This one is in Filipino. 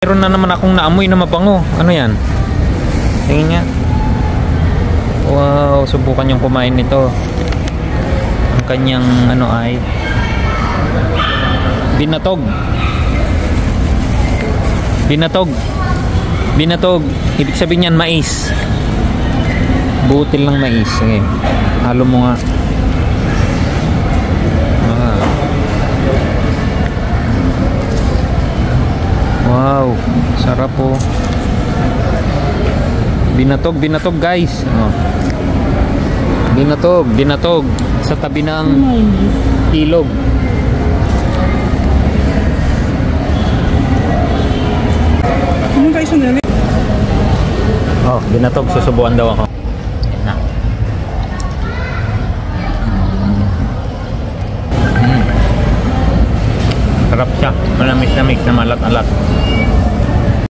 Meron na naman akong naamoy na mabango. Ano yan? Tingin nga. Wow, subukan yung kumain nito. Ang kanyang ano ay binatog. Binatog. Binatog. Ibig sabihin yan mais. Butil ng mais. Sige. Halo mo nga. Wow, sarap po. Binatog, binatog guys. Oh. Binatog, binatog sa tabi ng ilog. Oh, binatog, susubuan daw ako. Yan na. Sarap siya. Malamis-lamis na malat-alat.